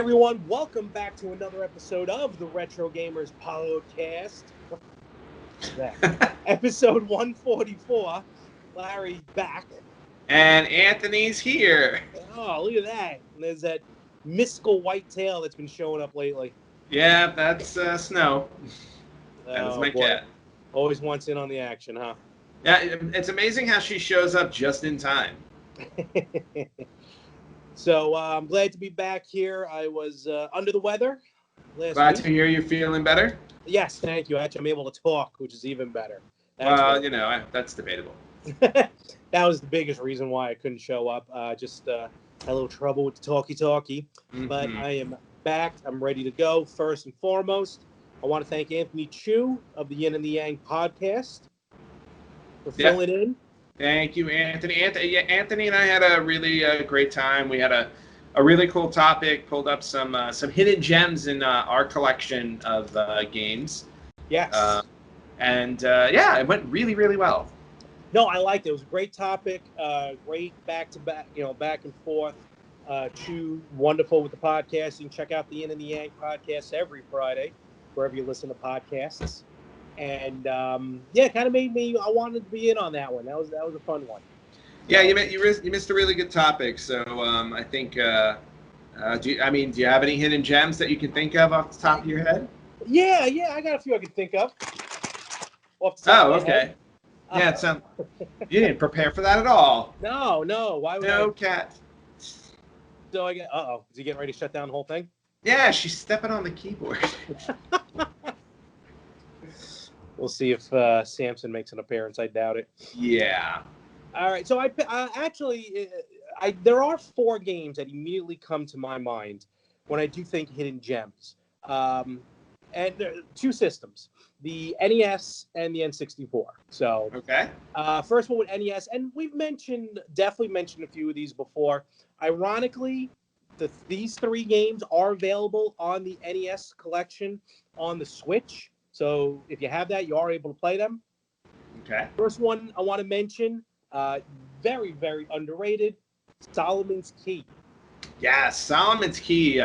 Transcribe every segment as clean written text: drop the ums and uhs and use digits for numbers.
everyone, welcome back to another episode of the Retro Gamers Podcast. What's that? Episode 144. Larry's back. And Anthony's here. Oh, look at that. There's that mystical white tail that's been showing up lately. Yeah, that's Snow. That is my cat. Always wants in on the action, huh? Yeah, it's amazing how she shows up just in time. So I'm glad to be back here. I was under the weather last Glad week. to hear you're feeling better. Yes, thank you. Actually, I'm able to talk, which is even better. That's debatable. That was the biggest reason why I couldn't show up. Just had a little trouble with the talkie. Mm-hmm. But I am back. I'm ready to go. First and foremost, I want to thank Anthony Chu of the Yin and the Yang podcast for filling in. Thank you, Anthony. Anthony and I had a really great time. We had a really cool topic, pulled up some hidden gems in our collection of games. Yes. It went really, really well. No, I liked it. It was a great topic. Great back-to-back, back and forth. Chu, wonderful with the podcasting. Check out the Yin and the Yang podcast every Friday, wherever you listen to podcasts. And it kind of made me. I wanted to be in on that one. That was a fun one. Yeah, you missed a really good topic. So I think. Do you have any hidden gems that you can think of off the top of your head? Yeah, I got a few I can think of. Off the top of my head. Yeah, it sounds. You didn't prepare for that at all. No. Why would No, cat. So I get. Is he getting ready to shut down the whole thing? Yeah, she's stepping on the keyboard. We'll see if Samson makes an appearance. I doubt it. Yeah. All right. So there are 4 games that immediately come to my mind when I do think hidden gems. And there are 2 systems, the NES and the N64. So okay. First one with NES, and we've definitely mentioned a few of these before. Ironically, these 3 games are available on the NES collection on the Switch. So if you have that, you are able to play them. Okay. First one I want to mention, very, very underrated, Solomon's Key. Yeah, Solomon's Key,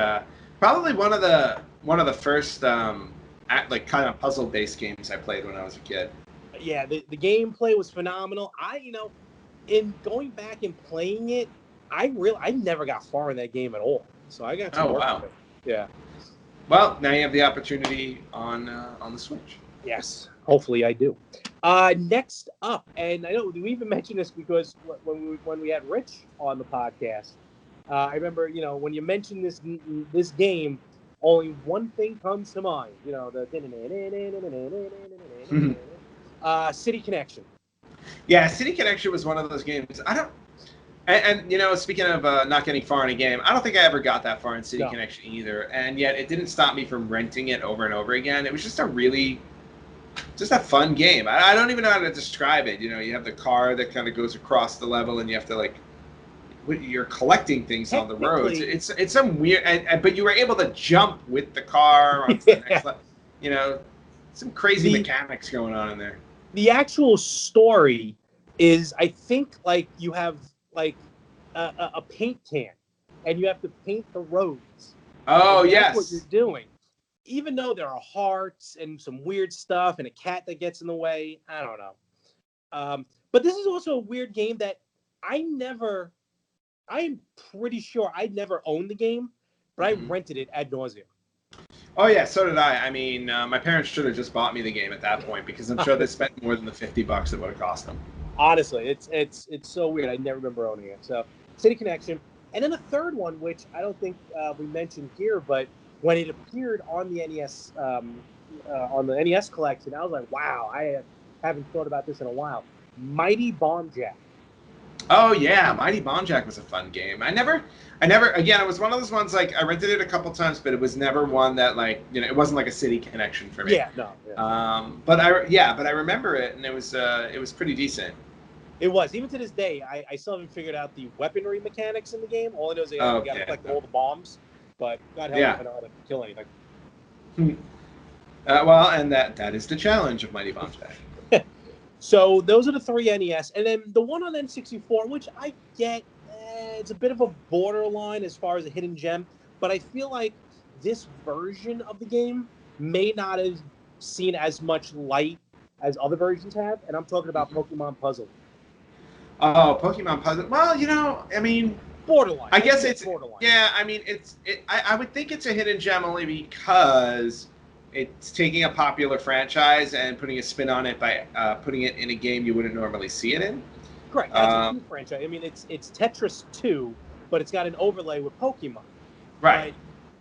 probably one of the first kind of puzzle-based games I played when I was a kid. Yeah, the gameplay was phenomenal. In going back and playing it, I never got far in that game at all. So I got to work with it. Yeah. Well, now you have the opportunity on the Switch. Yes, hopefully I do. Next up, and I know we even mentioned this because when we had Rich on the podcast, I remember when you mentioned this game, only one thing comes to mind. The City Connection. Yeah, City Connection was one of those games. And speaking of not getting far in a game, I don't think I ever got that far in City Connection either. And yet it didn't stop me from renting it over and over again. It was just a fun game. I don't even know how to describe it. You have the car that kind of goes across the level, and you have to you're collecting things on the roads. It's some weird, but you were able to jump with the car onto the next level. Some crazy mechanics going on in there. The actual story is, I think, you have a paint can, and you have to paint the roads. Oh, yes. That's what you're doing. Even though there are hearts and some weird stuff and a cat that gets in the way, I don't know. But this is also a weird game that I'm pretty sure I never owned the game, but I rented it ad nauseum. Oh yeah, so did I. I mean, my parents should have just bought me the game at that point because I'm sure they spent more than the $50 it would have cost them. Honestly, it's so weird. I never remember owning it. So, City Connection, and then the third one, which I don't think we mentioned here, but when it appeared on the NES, on the NES collection, I was like, wow, I haven't thought about this in a while. Mighty Bomb Jack. Oh yeah, Mighty Bomb Jack was a fun game. I never. Again, it was one of those ones I rented it a couple times, but it was never one that it wasn't like a City Connection for me. Yeah, no. Yeah. But I remember it, and it was pretty decent. It was. Even to this day, I still haven't figured out the weaponry mechanics in the game. All I know is you got to collect all the bombs, but God help me if I know how to kill anything. And that is the challenge of Mighty Bomb Jack. So those are the 3 NES, and then the one on N64, which I get, it's a bit of a borderline as far as a hidden gem, but I feel like this version of the game may not have seen as much light as other versions have, and I'm talking about Pokemon Puzzle. Oh, Pokemon Puzzle. Well, I mean, Borderline. I guess it's borderline. yeah. I mean, I would think it's a hidden gem only because it's taking a popular franchise and putting a spin on it by putting it in a game you wouldn't normally see it in. Correct. That's a new franchise. I mean, it's Tetris 2, but it's got an overlay with Pokemon. Right.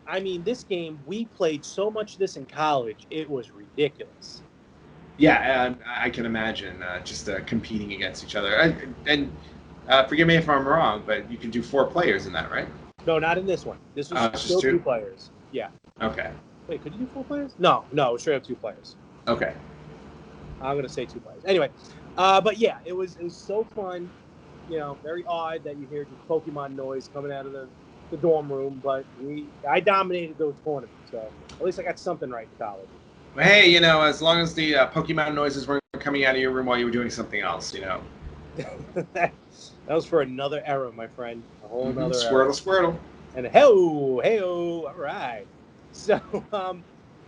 But I mean, this game, we played so much of this in college, it was ridiculous. Yeah, I can imagine just competing against each other. And forgive me if I'm wrong, but you can do 4 players in that, right? No, not in this one. This was still 2 players. Yeah. Okay. Wait, could you do 4 players? No, it was straight up 2 players. Okay. I'm gonna say 2 players. Anyway, but yeah, it was so fun. Very odd that you hear just Pokemon noise coming out of the dorm room, but I dominated those tournaments, so at least I got something right in college. Hey, as long as the Pokemon noises weren't coming out of your room while you were doing something else, That was for another era, my friend. A whole another Squirtle, era. Squirtle. And hey-o, all right. So,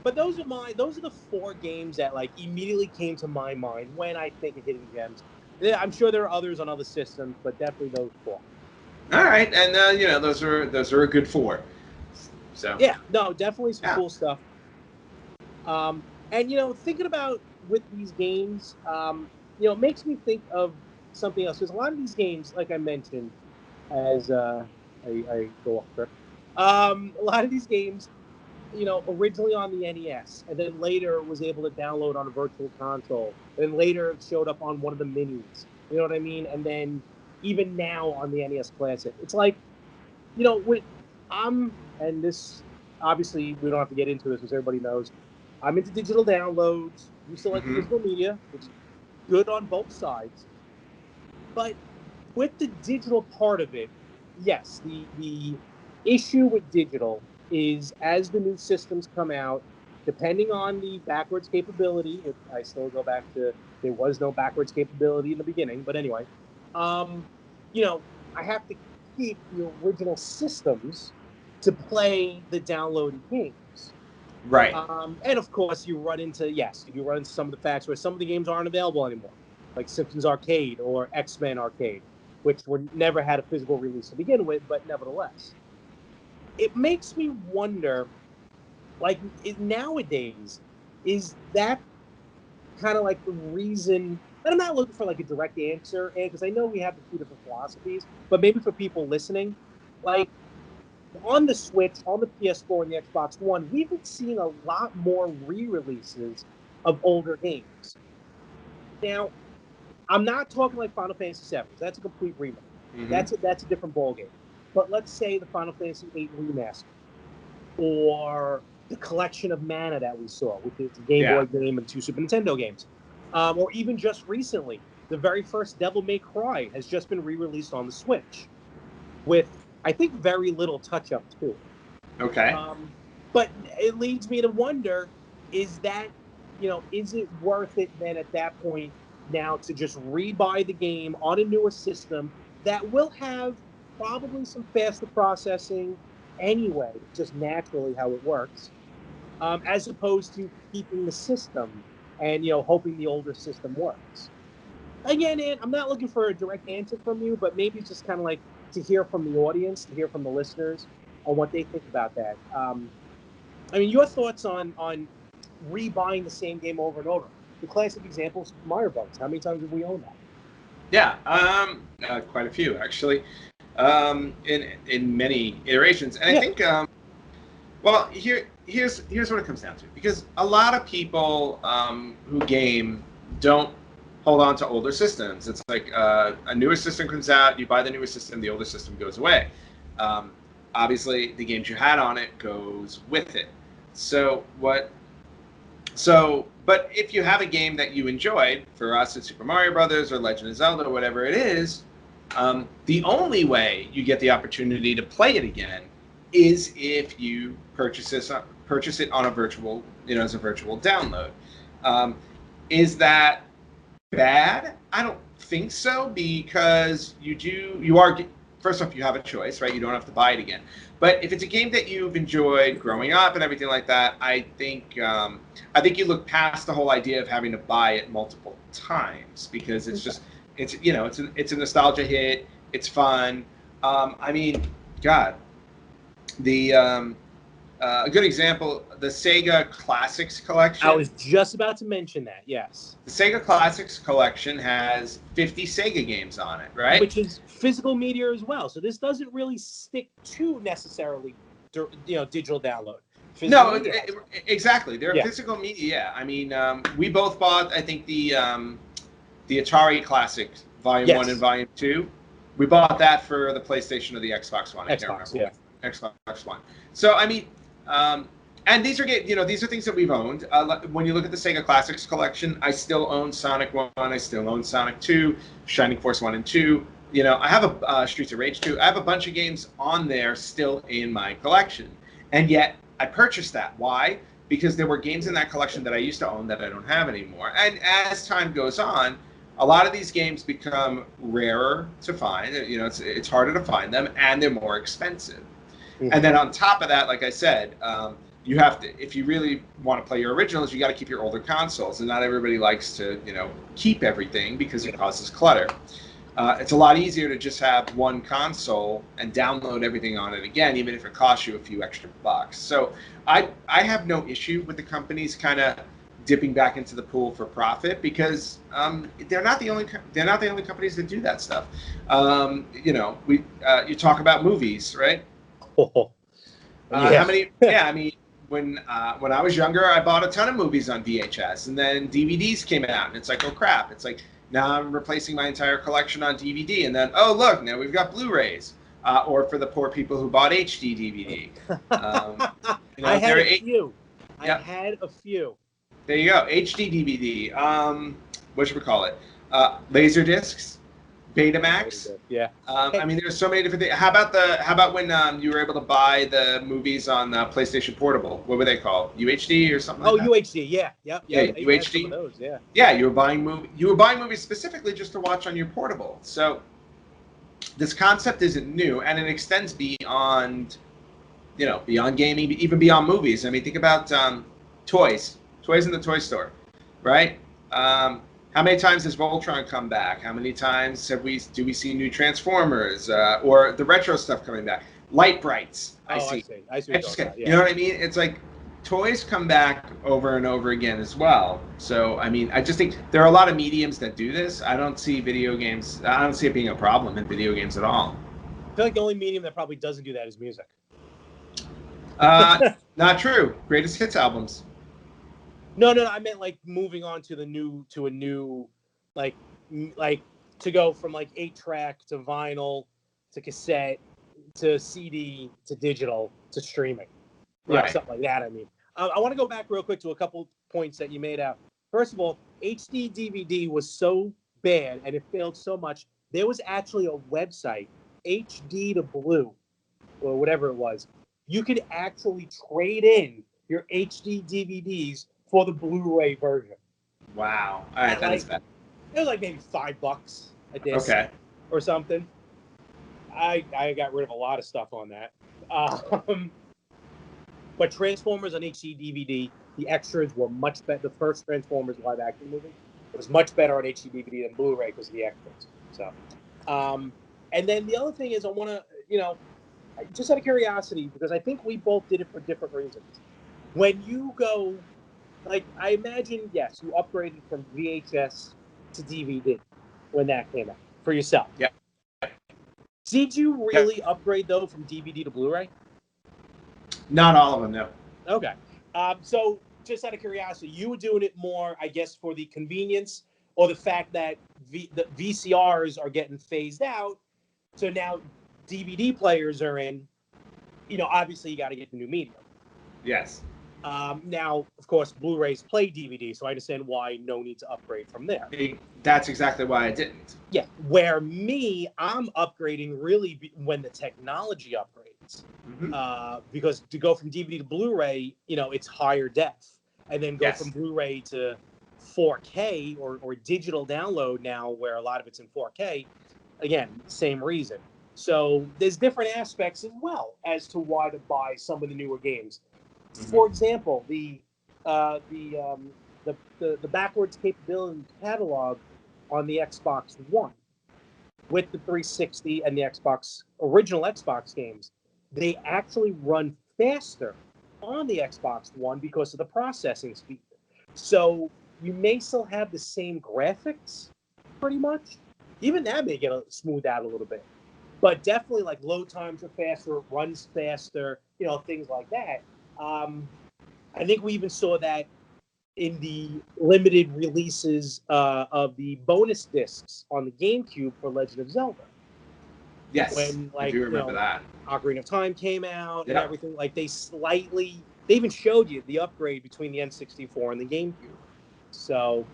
but those are the 4 games that like immediately came to my mind when I think of hidden gems. Yeah, I'm sure there are others on other systems, but definitely those 4. All right, and those are a good 4. So yeah, no, definitely some cool stuff. And thinking about with these games, it makes me think of something else because a lot of these games, like I mentioned, as I go off script, a lot of these games, originally on the NES, and then later was able to download on a virtual console, and then later it showed up on one of the minis. You know what I mean? And then even now on the NES Classic, it's like, and this obviously we don't have to get into this because everybody knows I'm into digital downloads. You still like physical media, which is good on both sides. But with the digital part of it, yes, the issue with digital is as the new systems come out, depending on the backwards capability, which I still go back to, there was no backwards capability in the beginning, but anyway, I have to keep the original systems to play the downloaded games. right. And of course, you run into some of the facts where some of the games aren't available anymore, like Simpsons Arcade or X-Men Arcade, which never had a physical release to begin with, but nevertheless, it makes me wonder, like nowadays, is that kind of like the reason? And I'm not looking for like a direct answer, and because I know we have the 2 different philosophies, but maybe for people listening, like on the Switch, on the PS4, and the Xbox One, we've been seeing a lot more re-releases of older games. Now, I'm not talking like Final Fantasy VII. That's a complete remake. That's a different ballgame. But let's say the Final Fantasy VIII remaster, or the Collection of Mana that we saw, which is a Game Boy game and 2 Super Nintendo games, or even just recently, the very first Devil May Cry has just been re-released on the Switch, with I think very little touch-up to it. Okay. But it leads me to wonder: is that is it worth it then at that point now to just rebuy the game on a newer system that will have probably some faster processing anyway, just naturally how it works, as opposed to keeping the system and hoping the older system works? Again, Ann, I'm not looking for a direct answer from you, but maybe it's just kind of like to hear from the audience, to hear from the listeners on what they think about that. I mean, your thoughts on rebuying the same game over and over. The classic example is Super Mario Brothers. How many times have we owned that? Yeah, quite a few actually, in many iterations, and I think, well, here's what it comes down to, because a lot of people who game don't hold on to older systems. It's like a newer system comes out, you buy the newer system, the older system goes away. Obviously, the games you had on it goes with it. But if you have a game that you enjoyed, for us it's Super Mario Brothers or Legend of Zelda or whatever it is, the only way you get the opportunity to play it again is if you purchase it on a virtual, as a virtual download. Is that bad? I don't think so, because first off, you have a choice, right? You don't have to buy it again. But if it's a game that you've enjoyed growing up and everything like that, I think you look past the whole idea of having to buy it multiple times, because it's just it's a nostalgia hit. It's fun. I mean, God, the a good example, the Sega Classics Collection. I was just about to mention that, yes. The Sega Classics Collection has 50 Sega games on it, right? Which is physical media as well. So this doesn't really stick to necessarily, digital download. No, exactly. They're physical media. Yeah. I mean, we both bought, I think, the Atari Classics Volume 1 and Volume 2. We bought that for the PlayStation or the Xbox One. I can't remember. Yeah. Xbox One. So, I mean, and these are things that we've owned. When you look at the Sega Classics Collection, I still own Sonic 1. I still own Sonic 2, Shining Force 1 and 2. I have a Streets of Rage 2. I have a bunch of games on there still in my collection. And yet, I purchased that. Why? Because there were games in that collection that I used to own that I don't have anymore. And as time goes on, a lot of these games become rarer to find. It's harder to find them, and they're more expensive. Mm-hmm. And then on top of that, like I said, you have to, if you really want to play your originals, you got to keep your older consoles. And not everybody likes to, keep everything because it causes clutter. It's a lot easier to just have one console and download everything on it again, even if it costs you a few extra bucks. So I have no issue with the companies kind of dipping back into the pool for profit, because they're not the only companies that do that stuff. You talk about movies, right? How many? Yeah, I mean, when I was younger, I bought a ton of movies on VHS, and then DVDs came out, and it's like, oh crap! It's like, now I'm replacing my entire collection on DVD, and then, oh look, now we've got Blu-rays, or for the poor people who bought HD DVD. I had a few. I had a few. There you go, HD DVD. What should we call it? Laser discs, Betamax. Yeah. I mean, there's so many different things. How about when you were able to buy the movies on PlayStation Portable? What were they called? UHD or something? Oh, like UHD. Yeah. UHD. Some of those, yeah. Yeah, you were buying movies specifically just to watch on your portable. So this concept isn't new, and it extends beyond gaming, even beyond movies. I mean, think about toys in the toy store, right? How many times has Voltron come back? How many times do we see new Transformers or the retro stuff coming back? Light Brights. I see. You know what I mean? It's like toys come back over and over again as well. So, I mean, I just think there are a lot of mediums that do this. I don't see video games. I don't see it being a problem in video games at all. I feel like the only medium that probably doesn't do that is music. Not true. Greatest hits albums. No, I meant like moving on to a new, like to go from like 8-track to vinyl to cassette to CD to digital to streaming, right? Something like that. I mean, I want to go back real quick to a couple points that you made out. First of all, HD DVD was so bad and it failed so much. There was actually a website, HD to Blue, or whatever it was. You could actually trade in your HD DVDs for the Blu-ray version. Wow. All right, that is bad. It was like maybe $5 a disc, or something. I got rid of a lot of stuff on that. But Transformers on HD DVD, the extras were much better. The first Transformers live action movie was much better on HD DVD than Blu-ray because of the extras. So, and then the other thing is, I want to, just out of curiosity, because I think we both did it for different reasons. When you go, like, I imagine, yes, you upgraded from VHS to DVD when that came out for yourself. Yeah. Did you really upgrade, though, from DVD to Blu-ray? Not all of them, no. Okay. So, just out of curiosity, you were doing it more, I guess, for the convenience or the fact that the VCRs are getting phased out. So now DVD players are in. Obviously, you got to get the new medium. Yes. Now, of course, Blu-rays play DVD, so I understand why no need to upgrade from there. That's exactly why I didn't. Yeah, where I'm upgrading really when the technology upgrades. Mm-hmm. Because to go from DVD to Blu-ray, it's higher def. And then go from Blu-ray to 4K or digital download now, where a lot of it's in 4K. Again, same reason. So there's different aspects as well as to why to buy some of the newer games. Mhm. For example, the backwards capability catalog on the Xbox One with the 360 and the original Xbox games, they actually run faster on the Xbox One because of the processing speed. So you may still have the same graphics, pretty much. Even that may get smoothed out a little bit, but definitely like load times are faster, it runs faster, things like that. I think we even saw that in the limited releases of the bonus discs on the GameCube for Legend of Zelda. Yes, When, I do remember that. Ocarina of Time came out and Yeah. everything, like they even showed you the upgrade between the N64 and the GameCube. So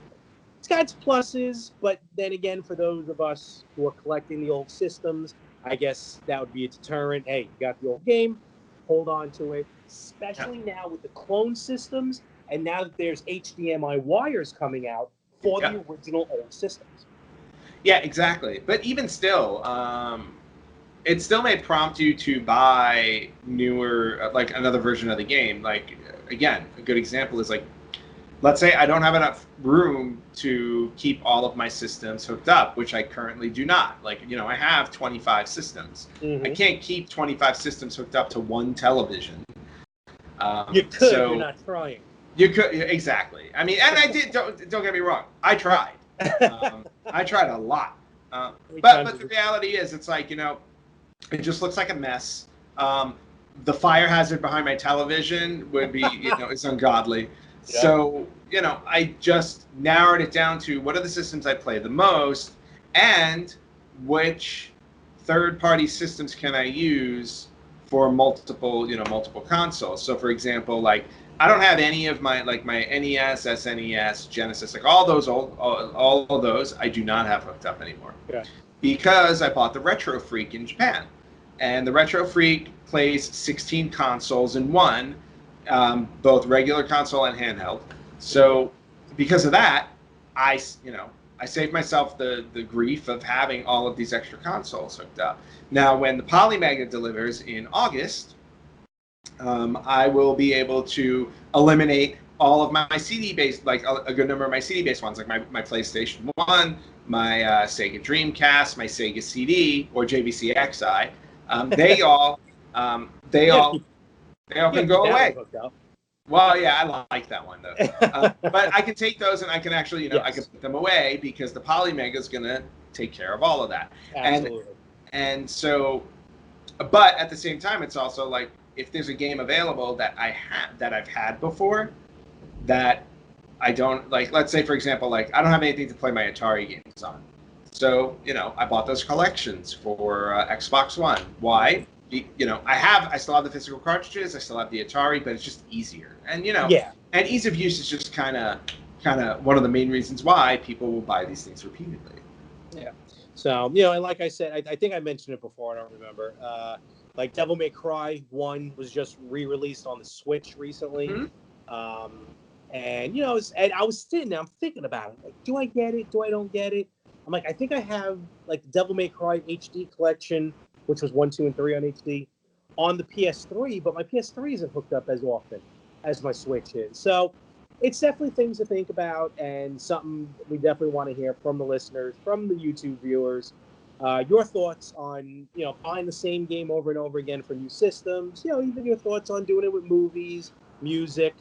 it's got its pluses, but then again, for those of us who are collecting the old systems, I guess that would be a deterrent. Hey, you got the old game, hold on to it, Yeah. especially now with the clone systems, and now that there's HDMI wires coming out for Yeah. the original old systems. Yeah, exactly. But even still, it still may prompt you to buy newer, like another version of the game. Like, again, a good example is like, let's say I don't have enough room to keep all of my systems hooked up, which I currently do not. Like, I have 25 systems. Mm-hmm. I can't keep 25 systems hooked up to one television. You could, so you're not trying. You could, exactly. I mean, and I did. Don't get me wrong. I tried. I tried a lot. But the reality is, it's like, it just looks like a mess. The fire hazard behind my television would be, it's ungodly. Yeah. So, I just narrowed it down to what are the systems I play the most, and which third-party systems can I use for multiple consoles. So, for example, like, I don't have any of my NES, SNES, Genesis, like all of those I do not have hooked up anymore. Yeah. Because I bought the Retro Freak in Japan. And the Retro Freak plays 16 consoles in one, both regular console and handheld. So because of that, I saved myself the grief of having all of these extra consoles hooked up. Now, when the Polymega delivers in August, I will be able to eliminate all of my CD-based, like a good number of my CD-based ones, like my PlayStation 1, my Sega Dreamcast, my Sega CD, or JVC XI. They all can go away. Well, yeah, I like that one though. But I can take those and I can actually, I can put them away because the Polymega is going to take care of all of that. Absolutely. And so, but at the same time, it's also like, if there's a game available that I've had before, that I don't like, let's say for example, like I don't have anything to play my Atari games on, so I bought those collections for Xbox One. Why? I still have the physical cartridges, I still have the Atari, but it's just easier, and and ease of use is just kind of one of the main reasons why people will buy these things repeatedly. Yeah. So, and like I said, I think I mentioned it before, I don't remember. Like Devil May Cry 1 was just re-released on the Switch recently. Mm-hmm. And, I was sitting there, I'm thinking about it. Like, do I get it? Do I don't get it? I'm like, I think I have, like, the Devil May Cry HD collection, which was 1, 2, and 3 on HD, on the PS3, but my PS3 isn't hooked up as often as my Switch is. So it's definitely things to think about, and something we definitely want to hear from the listeners, from the YouTube viewers. Your thoughts on, buying the same game over and over again for new systems, even your thoughts on doing it with movies, music,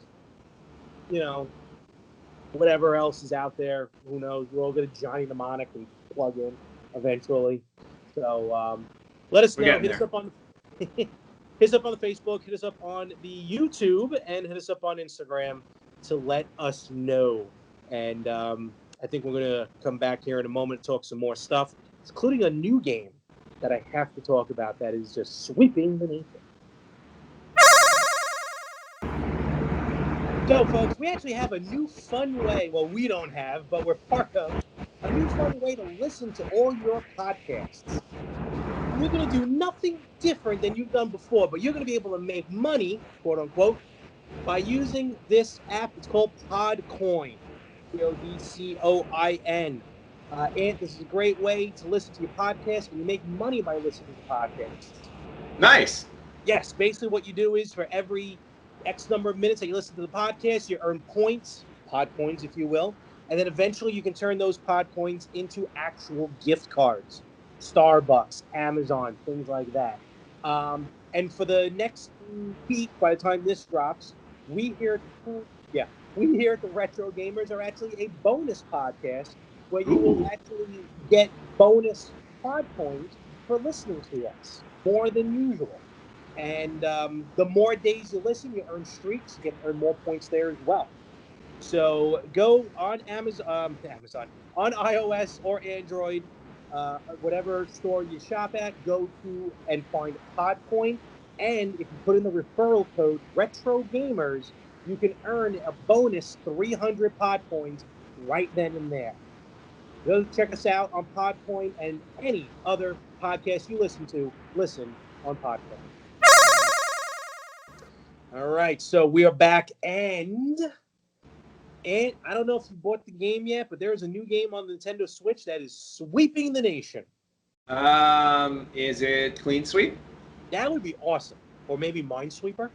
whatever else is out there. Who knows? We're all going to Johnny Mnemonic and plug in eventually. So let us know. Hit us up on hit us up on the Facebook, hit us up on the YouTube, and hit us up on Instagram to let us know. And I think we're going to come back here in a moment to talk some more stuff, including a new game that I have to talk about that is just sweeping the nation. So, folks, we actually have a new fun way. Well, we don't have, but we're part of a new fun way to listen to all your podcasts. You're going to do nothing different than you've done before, but you're going to be able to make money, quote unquote, by using this app. It's called Podcoin. PODCOIN. And this is a great way to listen to your podcast, and you make money by listening to podcasts. Nice. Yes, basically what you do is for every X number of minutes that you listen to the podcast, you earn points, pod coins, if you will. And then eventually you can turn those pod coins into actual gift cards. Starbucks, Amazon, things like that. And for the next week, by the time this drops, we here at the Retro Gamers are actually a bonus podcast where you will Ooh. actually get bonus pod coins for listening to us more than usual. And the more days you listen, you earn streaks. You get earn more points there as well. So go on Amazon, on iOS or Android, whatever store you shop at. Go to and find Podcoin, and if you put in the referral code Retro Gamers, you can earn a bonus 300 Podcoins right then and there. Go check us out on Podcoin and any other podcast you listen to. Listen on Podcoin. All right, so we are back, and I don't know if you bought the game yet, but there's a new game on the Nintendo Switch that is sweeping the nation. Is it Clean Sweep? That would be awesome, or maybe Minesweeper.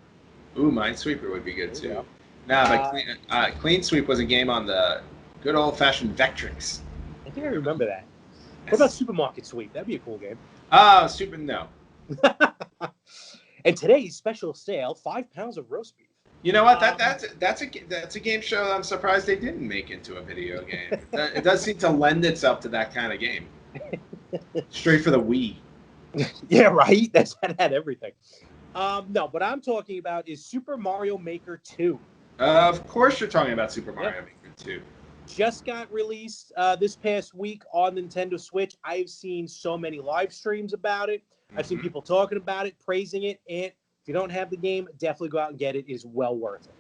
Ooh, Minesweeper would be good too. Yeah. Nah, but Clean Sweep was a game on the good old-fashioned Vectrex. I think I remember that. What about Supermarket Sweep? That'd be a cool game. Oh, Super no. And today's special sale: 5 pounds of roast beef. You know what? That's a game show I'm surprised they didn't make into a video game. It does seem to lend itself to that kind of game. Straight for the Wii. Yeah, right. That had everything. No, what I'm talking about is Super Mario Maker 2. Of course, you're talking about Super Mario Maker 2. Just got released this past week on Nintendo Switch. I've seen so many live streams about it. I've seen people talking about it, praising it, and if you don't have the game, definitely go out and get it. It is well worth it.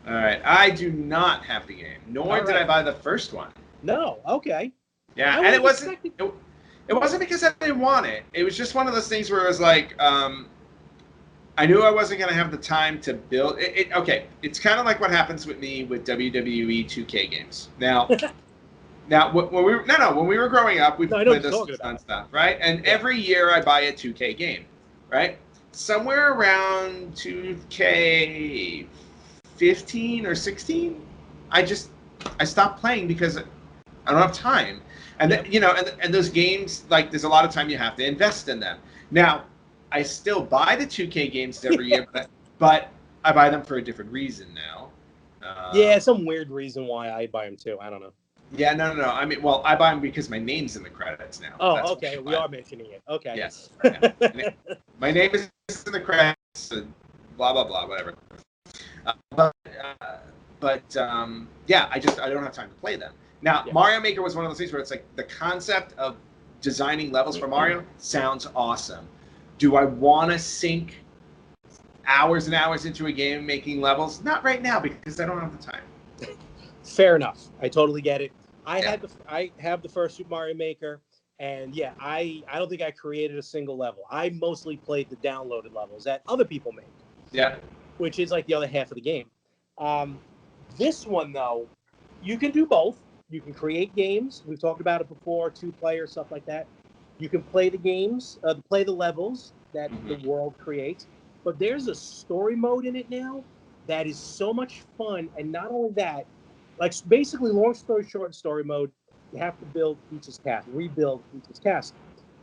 All right. I do not have the game, nor did I buy the first one. No. Okay. Yeah, and it wasn't because I didn't want it. It was just one of those things where it was like, I knew I wasn't going to have the time to build it. Okay, it's kind of like what happens with me with WWE 2K games. Now, when we were growing up, we played this fun stuff, right? And every year I buy a 2K game, right? Somewhere around 2K 15 or 16, I stopped playing because I don't have time. And and those games, like, there's a lot of time you have to invest in them. Now, I still buy the 2K games every year, but I buy them for a different reason now. Some weird reason why I buy them too. I don't know. Yeah, no. I mean, well, I buy them because my name's in the credits now. Oh, okay. We are mentioning it. Okay. Yes. Yeah. My name is in the credits, and blah, blah, blah, whatever. Yeah, I don't have time to play them. Now, Mario Maker was one of those things where it's like the concept of designing levels for Mario sounds awesome. Do I want to sink hours and hours into a game making levels? Not right now, because I don't have the time. Fair enough. I totally get it. I have the first Super Mario Maker, and I don't think I created a single level. I mostly played the downloaded levels that other people make. Yeah. Which is like the other half of the game. This one, though, you can do both. You can create games. We've talked about it before, 2-player, stuff like that. You can play the games, play the levels that the world creates. But there's a story mode in it now that is so much fun. And not only that, like, basically, long story short, story mode, you have to build Peach's castle, rebuild Peach's castle.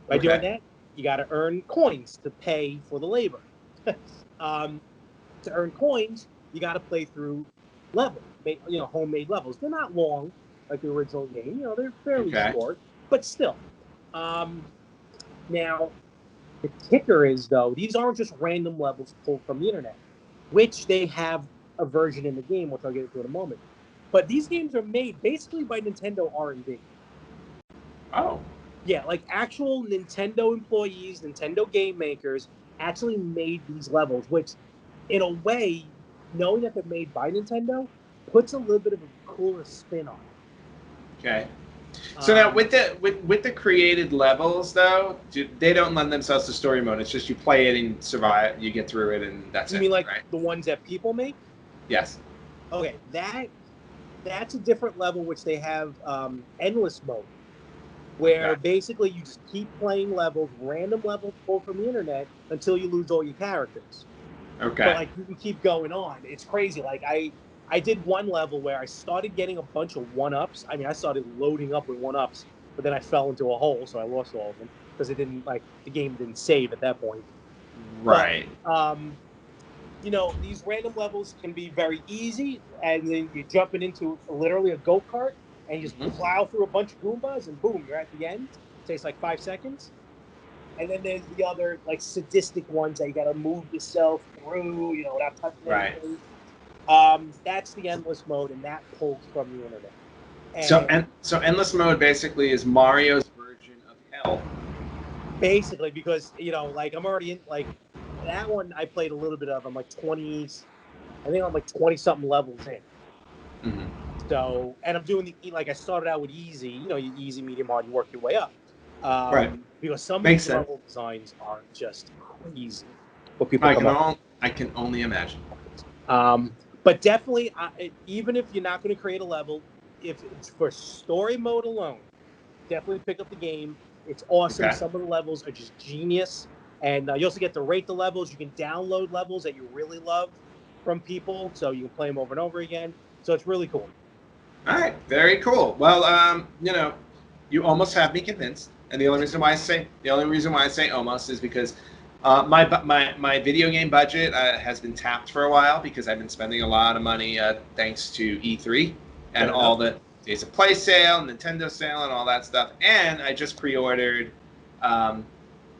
By doing that, you got to earn coins to pay for the labor. To earn coins, you got to play through levels, homemade levels. They're not long like the original game. They're fairly short, but still. Now, the kicker is, though, these aren't just random levels pulled from the internet, which they have a version in the game, which I'll get into in a moment. But these games are made basically by Nintendo R&D. Oh. Yeah, like actual Nintendo employees, Nintendo game makers actually made these levels, which, in a way, knowing that they're made by Nintendo, puts a little bit of a cooler spin on it. Okay. So now, with the created levels, though, they don't lend themselves to story mode. It's just you play it and survive, you get through it, and that's it. You mean like right? the ones that people make? Yes. Okay, that's a different level, which they have endless mode. where Okay. basically you just keep playing levels, random levels pulled from the internet until you lose all your characters. But Okay. like you can keep going on. It's crazy. Like I did one level where I started getting a bunch of one ups. I mean, I started loading up with one ups, but then I fell into a hole, so I lost all of them because it didn't like the game didn't save at that point. But Right. these random levels can be very easy, and then you're jumping into literally a go kart, and you just Hmm. plow through a bunch of Goombas, and boom, you're at the end. It takes like 5 seconds. And then there's the other like sadistic ones that you got to move yourself through, without touching Right. anything. That's the endless mode, and that pulls from the internet. So And endless mode basically is Mario's version of hell. basically, because like I'm already in like that one, I played a little bit of. I'm like 20, I think I'm like 20 something levels in. Hmm. So, and I'm doing like I started out with easy, you easy, medium, hard, you work your way up. Right. Because some of Makes these sense. level designs are just crazy. What people come up. I can only imagine. But definitely, even if you're not going to create a level, if it's for story mode alone, definitely pick up the game. It's awesome. Okay. Some of the levels are just genius, and you also get to rate the levels. You can download levels that you really love from people, so you can play them over and over again. So it's really cool. All right. Very cool. Well, you almost have me convinced, and the only reason why I say almost is because my video game budget has been tapped for a while because I've been spending a lot of money thanks to E3 and Fair all enough. the Days of Play sale, Nintendo sale, and all that stuff. And I just pre-ordered um,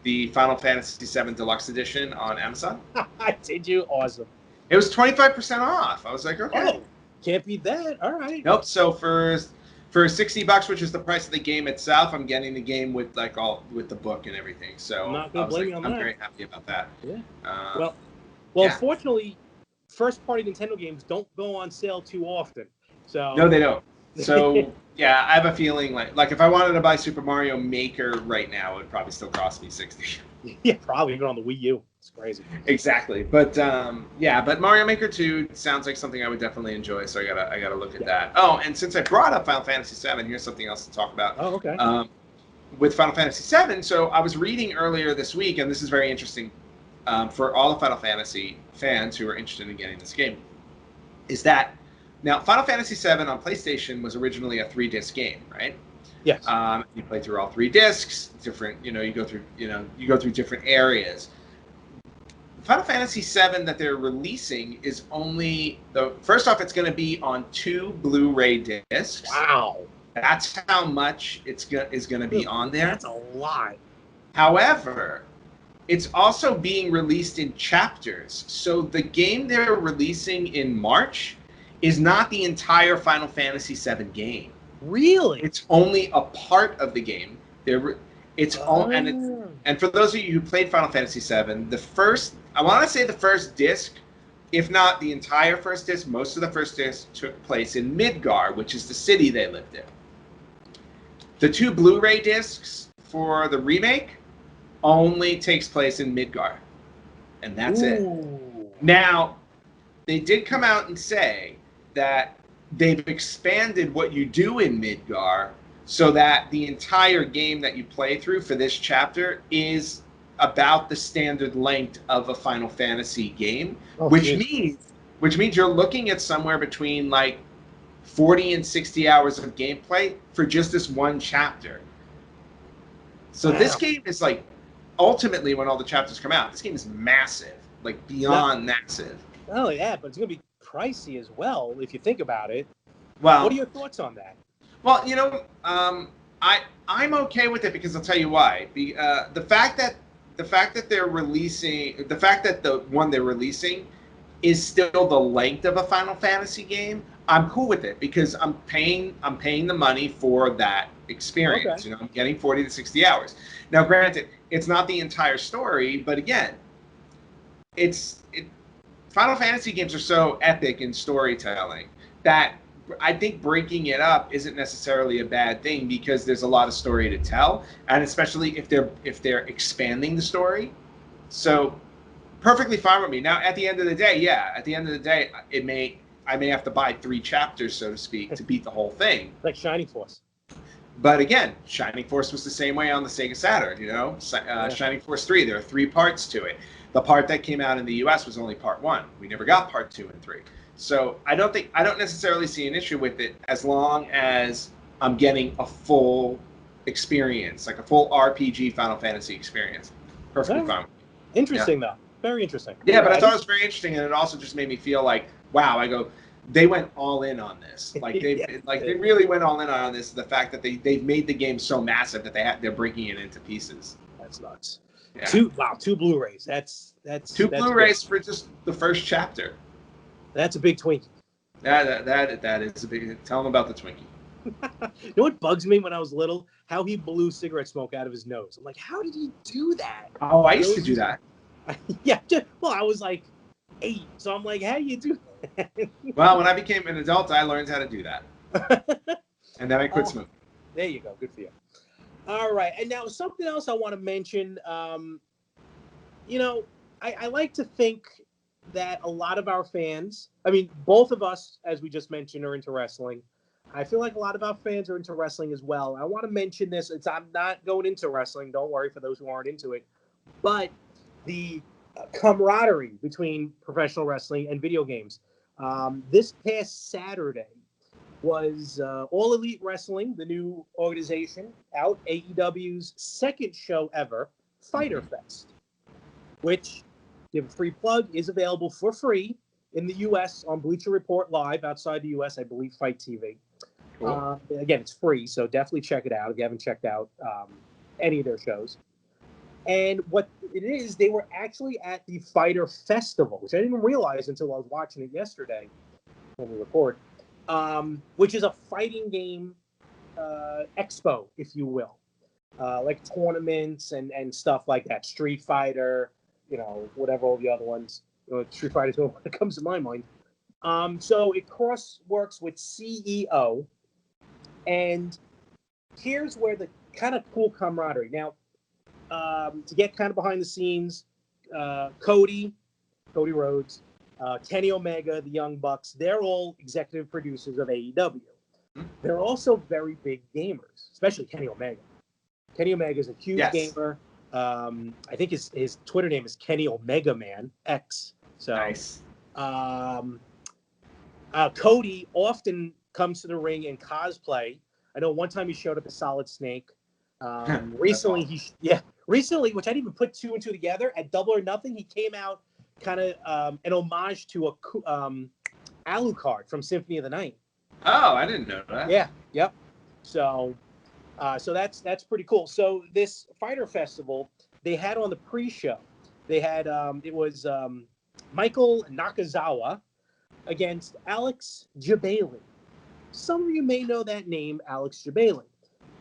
the Final Fantasy VII Deluxe Edition on Amazon. Did you? Awesome. It was 25% off. I was like, okay. Oh, can't beat that. All right. Nope. So for $60, which is the price of the game itself, I'm getting the game with with the book and everything. I'm So not I going to was blame like, you on I'm that. very happy about that. Yeah. Um, Well, yeah. unfortunately, first party Nintendo games don't go on sale too often. No, they So, don't. So yeah, I have a feeling like if I wanted to buy Super Mario Maker right now, it would probably still cost me 60. yeah, probably even on the Wii U. It's crazy. Exactly. But but Mario Maker 2 sounds like something I would definitely enjoy, so I gotta look at Yeah. that. Oh, and since I brought up Final Fantasy VII, here's something else to talk about. Oh, okay. With Final Fantasy VII, so I was reading earlier this week, and this is very interesting for all the Final Fantasy fans who are interested in getting this game, is that now Final Fantasy VII on PlayStation was originally a 3-disc game, right? Yes. You play through all 3 discs, different, you go through different areas. Final Fantasy VII that they're releasing is only first off, it's going to be on 2 Blu-ray discs. Wow. That's how much is going to be on there. That's a lot. However, it's also being released in chapters. So the game they're releasing in March is not the entire Final Fantasy VII game. Really? It's only a part of the game. And for those of you who played Final Fantasy VII, I want to say the first disc, if not the entire first disc, most of the first disc took place in Midgar, which is the city they lived in. The 2 Blu-ray discs for the remake only takes place in Midgar, and that's it. Now, they did come out and say that they've expanded what you do in Midgar so that the entire game that you play through for this chapter is about the standard length of a Final Fantasy game, which means you're looking at somewhere between like 40 and 60 hours of gameplay for just this one chapter. So this game is like, ultimately, when all the chapters come out, this game is massive, like beyond massive. Not only that, but it's going to be pricey as well if you think about it. Well, what are your thoughts on that? Well, I'm okay with it because I'll tell you why. The fact that the one they're releasing is still the length of a Final Fantasy game, I'm cool with it because I'm paying the money for that experience. Okay. I'm getting 40 to 60 hours. Now, granted, it's not the entire story, but again, Final Fantasy games are so epic in storytelling that I think breaking it up isn't necessarily a bad thing because there's a lot of story to tell, and especially if they're expanding the story. So perfectly fine with me. Now, at the end of the day, I may have to buy 3 chapters, so to speak, to beat the whole thing. Like Shining Force. But again, Shining Force was the same way on the Sega Saturn. Shining Force 3. There are 3 parts to it. The part that came out in the U.S. was only part 1. We never got part 2 and 3. So I don't necessarily see an issue with it as long as I'm getting a full experience, like a full RPG Final Fantasy experience. Perfectly fine. Interesting though. Very interesting. Yeah, but I thought it was very interesting, and it also just made me feel like, wow. They went all in on this. Like they really went all in on this. The fact that they've made the game so massive that they're breaking it into pieces. That's nuts. Yeah. 2 Blu-rays. That's 2 Blu-rays for just the first chapter. That's a big Twinkie. That is a big. Tell them about the Twinkie. You know what bugs me when I was little? How he blew cigarette smoke out of his nose. I'm like, how did he do that? Oh, I used to do that. Yeah. Well, I was like 8, so I'm like, how do you do that? Well, when I became an adult, I learned how to do that, and then I quit smoking. There you go. Good for you. All right, and now something else I want to mention. I like to think that a lot of our fans, I mean, both of us, as we just mentioned, are into wrestling. I feel like a lot of our fans are into wrestling as well. I want to mention this. I'm not going into wrestling. Don't worry for those who aren't into it. But the camaraderie between professional wrestling and video games. This past Saturday was All Elite Wrestling, the new organization, out AEW's second show ever, Fyter Fest, which, give a free plug, is available for free in the U.S. on Bleacher Report Live. Outside the U.S., I believe Fight TV. Cool. Again, it's free, so definitely check it out if you haven't checked out any of their shows. And what it is, they were actually at the Fyter Festival, which I didn't realize until I was watching it yesterday when we record, which is a fighting game expo, if you will. Like tournaments and stuff like that. Street Fighter, whatever all the other ones. Street Fighter is the one that comes to my mind. So it works with CEO. And here's where the kind of cool camaraderie. Now, to get kind of behind the scenes, Cody Rhodes, Kenny Omega, the Young Bucks, they're all executive producers of AEW. They're also very big gamers, especially Kenny Omega. Kenny Omega is a huge gamer. I think his Twitter name is Kenny Omega Man X. So nice. Cody often comes to the ring in cosplay. I know one time he showed up as Solid Snake. Recently, recently, which I didn't even put 2 and 2 together, at Double or Nothing, he came out kind of an homage to a Alucard from Symphony of the Night. Oh, I didn't know that. Yeah, yep. So that's pretty cool. So this Fyter Festival, they had on the pre-show, they had it was Michael Nakazawa against Alex Jabali. Some of you may know that name, Alex Jabali.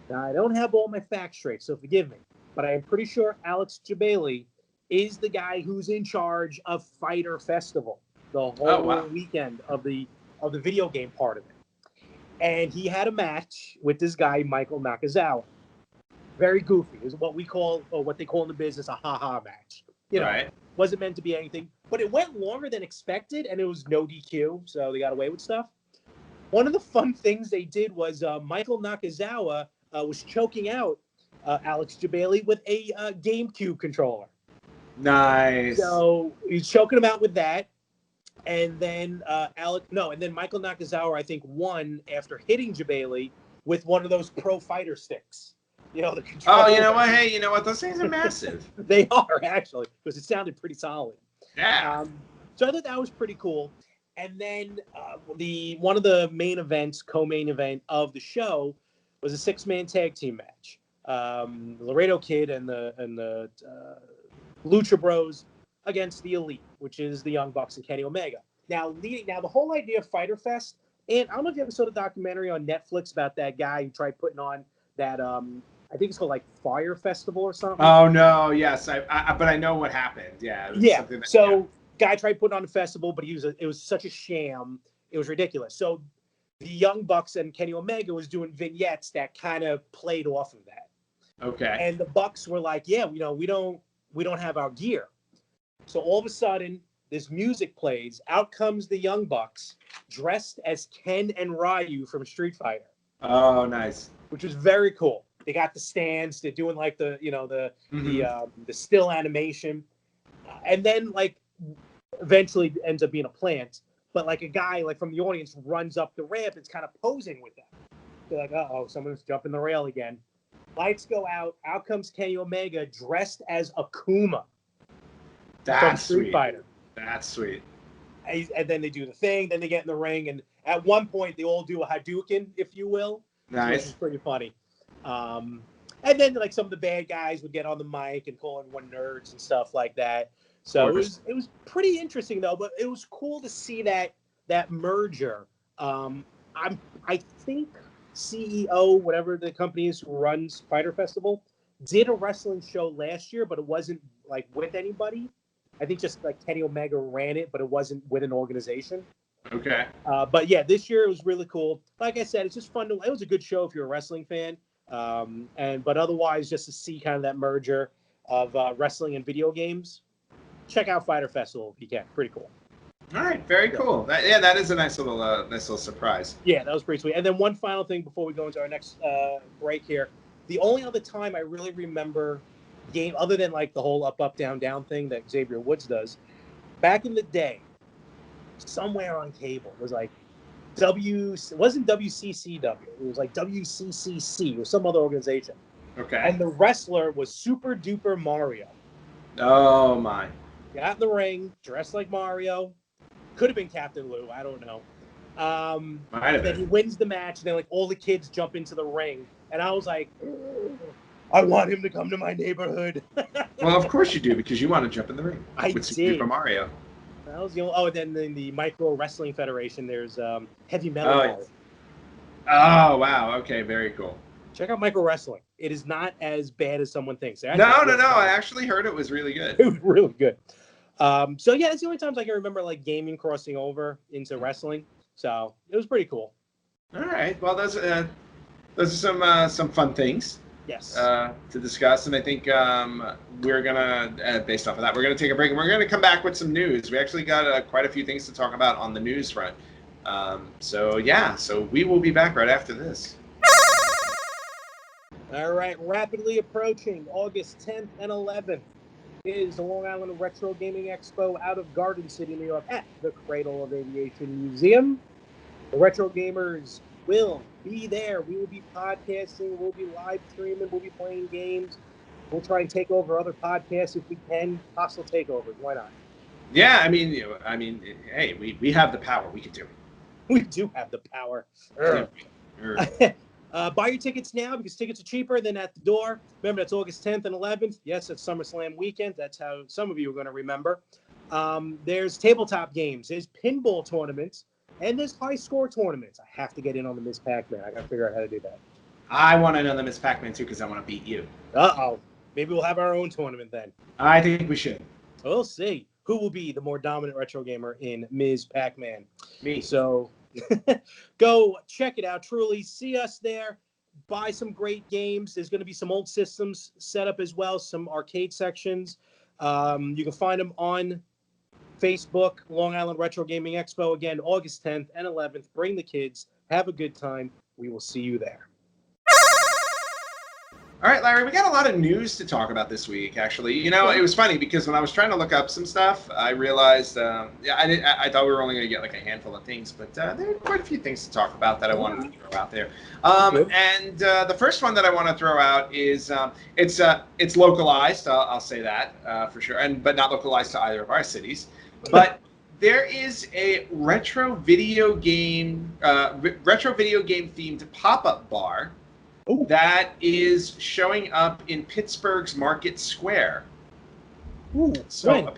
Now, I don't have all my facts straight, so forgive me, but I am pretty sure Alex Jabali is the guy who's in charge of Fyter Festival, the whole weekend of the video game part of it. And he had a match with this guy, Michael Nakazawa. Very goofy. It was what we call, or what they call in the business, a ha-ha match. Wasn't meant to be anything, but it went longer than expected, and it was no DQ, so they got away with stuff. One of the fun things they did was Michael Nakazawa was choking out Alex Jabali with a GameCube controller. Nice. So he's choking him out with that. And then Michael Nakazawa, I think, won after hitting Jabali with one of those Pro Fighter sticks. The controller. Oh, you know what? Hey, you know what? Those things are massive. They are, actually, because it sounded pretty solid. Yeah. So I thought that was pretty cool. And then one of the main events, co-main event of the show, was a 6-man tag team match. Laredo Kid and the Lucha Bros against the Elite, which is the Young Bucks and Kenny Omega. Now the whole idea of Fyter Fest, and I don't know if you ever saw the documentary on Netflix about that guy who tried putting on that I think it's called like Fire Festival or something. Oh no, yes, but I know what happened. Yeah. Guy tried putting on a festival, but it was such a sham. It was ridiculous. So the Young Bucks and Kenny Omega was doing vignettes that kind of played off of that. Okay. And the Bucks were like, yeah, we don't have our gear. So all of a sudden, this music plays. Out comes the Young Bucks, dressed as Ken and Ryu from Street Fighter. Oh, nice. which was very cool. They got the stands. They're doing like the the still animation, and then like eventually ends up being a plant. But like a guy like from the audience runs up the ramp. It's kind of posing with them. They're like, oh, someone's jumping the rail again. Lights go out. Out comes Kenny Omega dressed as Akuma from Street Fighter. That's sweet. And then they do the thing. Then they get in the ring, and at one point they all do a Hadouken, if you will. Nice. Which is pretty funny. And then like some of the bad guys would get on the mic and call everyone nerds and stuff like that. So it was pretty interesting though, but it was cool to see that merger. I think CEO, whatever the company is who runs Fighter Festival, did a wrestling show last year, but it wasn't like with anybody. I think just like Kenny Omega ran it, but it wasn't with an organization. Okay. But yeah, this year it was really cool. Like I said, it's just fun. It was a good show if you're a wrestling fan. But otherwise, just to see kind of that merger of wrestling and video games, check out Fighter Festival if you can. Pretty cool. All right, very cool. That is a nice little surprise. Yeah, that was pretty sweet. And then one final thing before we go into our next break here. The only other time I really remember game, other than like the whole up, down, down thing that Xavier Woods does, back in the day, somewhere on cable, it was like it wasn't WCCW, it was like WCCC or some other organization. Okay. And the wrestler was Super Duper Mario. Oh my. Got in the ring, dressed like Mario. Could have been Captain Lou, I don't know. And then he wins the match, and then like all the kids jump into the ring, and I was like, I want him to come to my neighborhood. Well, of course you do, because you want to jump in the ring with Super Mario. That was the only, and then in the Micro Wrestling Federation, there's Heavy Metal. Oh wow! Okay, very cool. Check out Micro Wrestling. It is not as bad as someone thinks. No. I actually heard it was really good. It was really good. So yeah, it's the only times I can remember like gaming crossing over into wrestling. So it was pretty cool. All right. Well, those are some fun things. Yes. To discuss, and I think we're gonna, based off of that, we're gonna take a break, and we're gonna come back with some news. We actually got quite a few things to talk about on the news front. So we will be back right after this. All right, rapidly approaching August 10th and 11th is the Long Island Retro Gaming Expo out of Garden City, New York, at the Cradle of Aviation Museum. The Retro Gamers will be there. We will be podcasting. We'll be live streaming. We'll be playing games. We'll try and take over other podcasts if we can. Hostile takeovers. Why not? Yeah, I mean, hey, we have the power. We can do it. We do have the power. Buy your tickets now because tickets are cheaper than at the door. Remember, that's August 10th and 11th. Yes, it's SummerSlam weekend. That's how some of you are going to remember. There's tabletop games. There's pinball tournaments. And there's high score tournaments. I have to get in on the Ms. Pac-Man. I got to figure out how to do that. I want to know the Ms. Pac-Man, too, because I want to beat you. Uh-oh. Maybe we'll have our own tournament then. I think we should. We'll see. Who will be the more dominant retro gamer in Ms. Pac-Man? Me. So go check it out. Truly, see us there. Buy some great games. There's going to be some old systems set up as well, some arcade sections. You can find them on Facebook, Long Island Retro Gaming Expo. Again, August 10th and 11th. Bring the kids. Have a good time. We will see you there. All right, Larry, we got a lot of news to talk about this week, actually. You know, it was funny because when I was trying to look up some stuff, I realized, I thought we were only going to get like a handful of things, but there are quite a few things to talk about that I wanted to throw out there. And the first one that I want to throw out is it's localized, I'll say that for sure, but not localized to either of our cities. But there is a retro video game themed pop-up bar that is showing up in Pittsburgh's Market Square. Ooh, so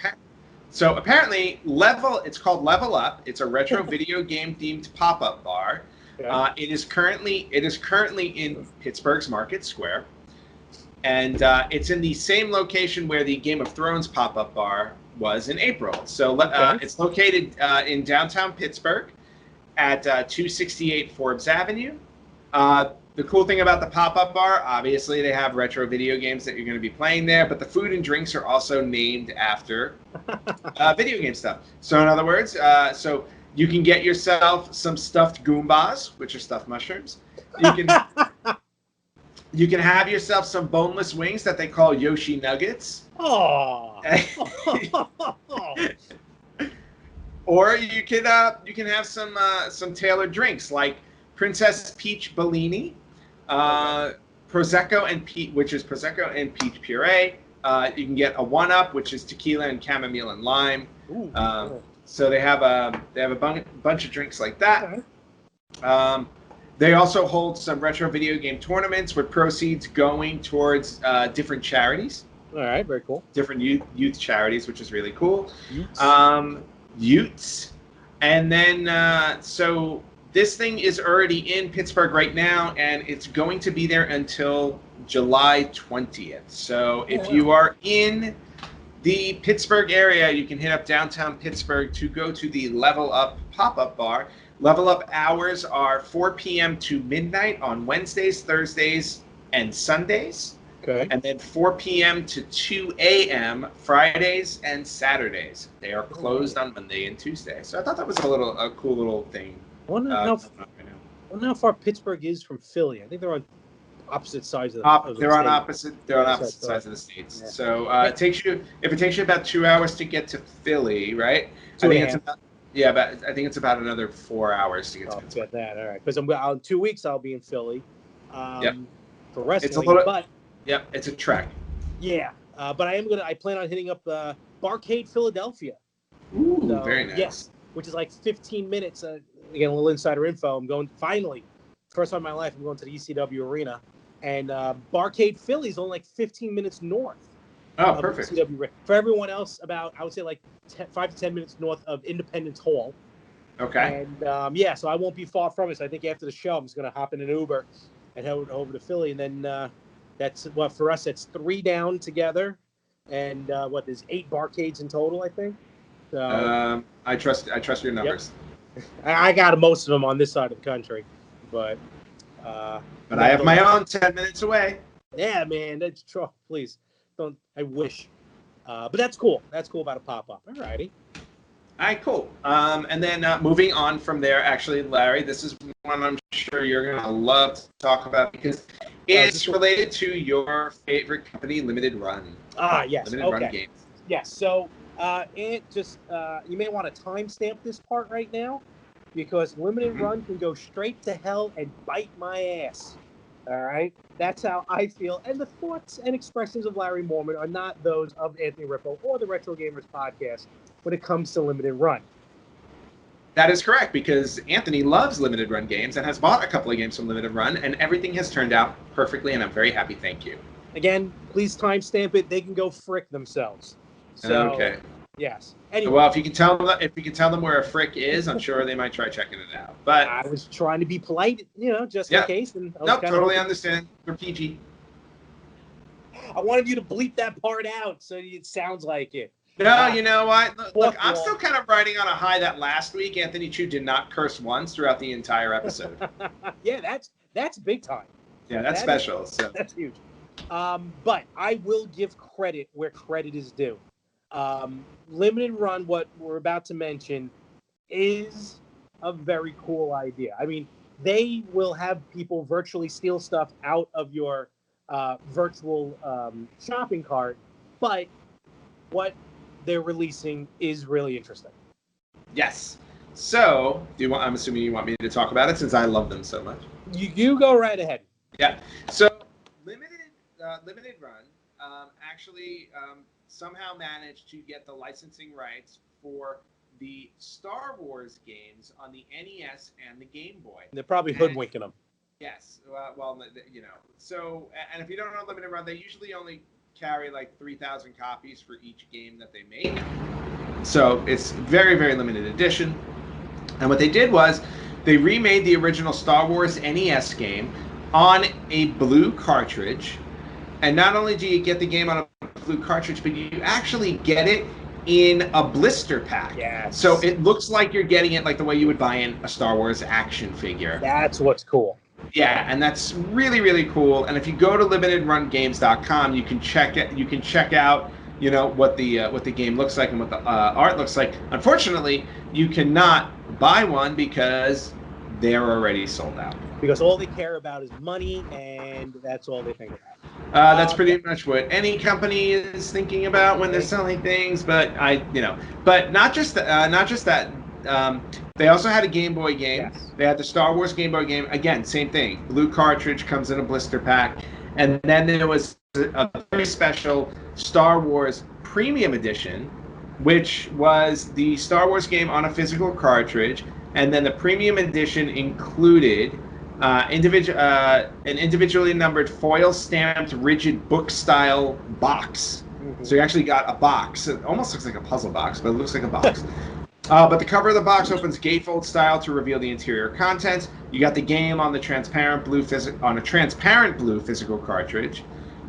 apparently, it's called Level Up. It's a retro video game themed pop-up bar. Yeah. It is currently in Pittsburgh's Market Square, and it's in the same location where the Game of Thrones pop-up bar was in April. So it's located in downtown Pittsburgh at 268 Forbes Avenue. The cool thing about the pop-up bar, obviously, they have retro video games that you're going to be playing there, but the food and drinks are also named after video game stuff. So in other words, so you can get yourself some stuffed Goombas, which are stuffed mushrooms. You can You can have yourself some boneless wings that they call Yoshi Nuggets. Oh. Or you can have some tailored drinks like Princess Peach Bellini, Prosecco and peach, which is Prosecco and peach puree. You can get a 1-Up, which is tequila and chamomile and lime. Ooh, so they have a bunch of drinks like that. Okay. They also hold some retro video game tournaments with proceeds going towards different charities. All right, very cool. Different youth charities, which is really cool. Utes. And then, so this thing is already in Pittsburgh right now, and it's going to be there until July 20th. So if you are in the Pittsburgh area, you can hit up downtown Pittsburgh to go to the Level Up pop-up bar. Level Up hours are 4 p.m. to midnight on Wednesdays, Thursdays, and Sundays. Okay. And then 4 p.m. to 2 a.m. Fridays and Saturdays. They are closed on Monday and Tuesday. So I thought that was a cool little thing. I wonder how far Pittsburgh is from Philly. I think they're on opposite sides of the they're on opposite sides of the states. Yeah. So it takes you about 2 hours to get to Philly, right? I think it's about another 4 hours to get to Pittsburgh. Get that. All right. Because in 2 weeks I'll be in Philly. Yep. For wrestling. It's a little, but yep, it's a trek. Yeah. But I plan on hitting up Barcade Philadelphia. Ooh, so, very nice. Yes, which is like 15 minutes. Again, a little insider info. I'm going finally, first time in my life, I'm going to the ECW arena, and Barcade Philly is only like 15 minutes north. Oh, perfect. ECW. For everyone else, about I would say like 5 to 10 minutes north of Independence Hall. Okay. And so I won't be far from it. So I think after the show, I'm just going to hop in an Uber and head over to Philly, and then that's for us. That's 3 down together, and there's 8 barcades in total, I think. So, I trust your numbers. Yep. I got most of them on this side of the country, but I have my own 10 minutes away. Yeah, man, that's true. Please don't. I wish, but that's cool. That's cool about a pop-up. All righty. All right, cool. And then moving on from there, actually, Larry, this is one I'm sure you're gonna love to talk about because it's related to your favorite company, Limited Run. Yes. Limited Run Games. Yes. So. It just you may want to timestamp this part right now because Limited Run can go straight to hell and bite my ass. All right, that's how I feel. And the thoughts and expressions of Larry Mormon are not those of Anthony Rippo or the Retro Gamers podcast when it comes to Limited Run. That is correct because Anthony loves Limited Run games and has bought a couple of games from Limited Run, and everything has turned out perfectly, and I'm very happy. Thank you. Again, please timestamp it. They can go frick themselves. So, okay. Yes. Anyway, well, if you can tell them where a frick is, I'm sure they might try checking it out. But I was trying to be polite, just in case. And totally understand. We're PG. I wanted you to bleep that part out so it sounds like it. No, you know what? Look, I'm still kind of riding on a high that last week Anthony Chu did not curse once throughout the entire episode. Yeah, that's big time. Yeah, that's special. That's huge. But I will give credit where credit is due. Limited Run, what we're about to mention, is a very cool idea. I mean, they will have people virtually steal stuff out of your virtual shopping cart, but what they're releasing is really interesting. Yes. So, I'm assuming you want me to talk about it since I love them so much. You go right ahead. Yeah. So, Limited Run actually somehow managed to get the licensing rights for the Star Wars games on the NES and the Game Boy. They're probably hoodwinking them. Yes. So, and if you don't know Limited Run, they usually only carry like 3,000 copies for each game that they make. So it's very, very limited edition. And what they did was they remade the original Star Wars NES game on a blue cartridge. And not only do you get the game on a blue cartridge, but you actually get it in a blister pack. Yes. So it looks like you're getting it like the way you would buy in a Star Wars action figure. That's what's cool. Yeah, and that's really, really cool. And if you go to limitedrungames.com, you can check it. You can check out, what the game looks like and what the art looks like. Unfortunately, you cannot buy one because they're already sold out. because all they care about is money, and that's all they think about. That's pretty much what any company is thinking about when they're selling things. But but not just that. They also had a Game Boy game. Yes. They had the Star Wars Game Boy game. Again, same thing. Blue cartridge, comes in a blister pack, and then there was a very special Star Wars Premium Edition, which was the Star Wars game on a physical cartridge, and then the Premium Edition included an individually numbered foil-stamped rigid book-style box. Mm-hmm. So you actually got a box. It almost looks like a puzzle box, but it looks like a box. But the cover of the box opens gatefold style to reveal the interior contents. You got the game on the transparent blue physical cartridge.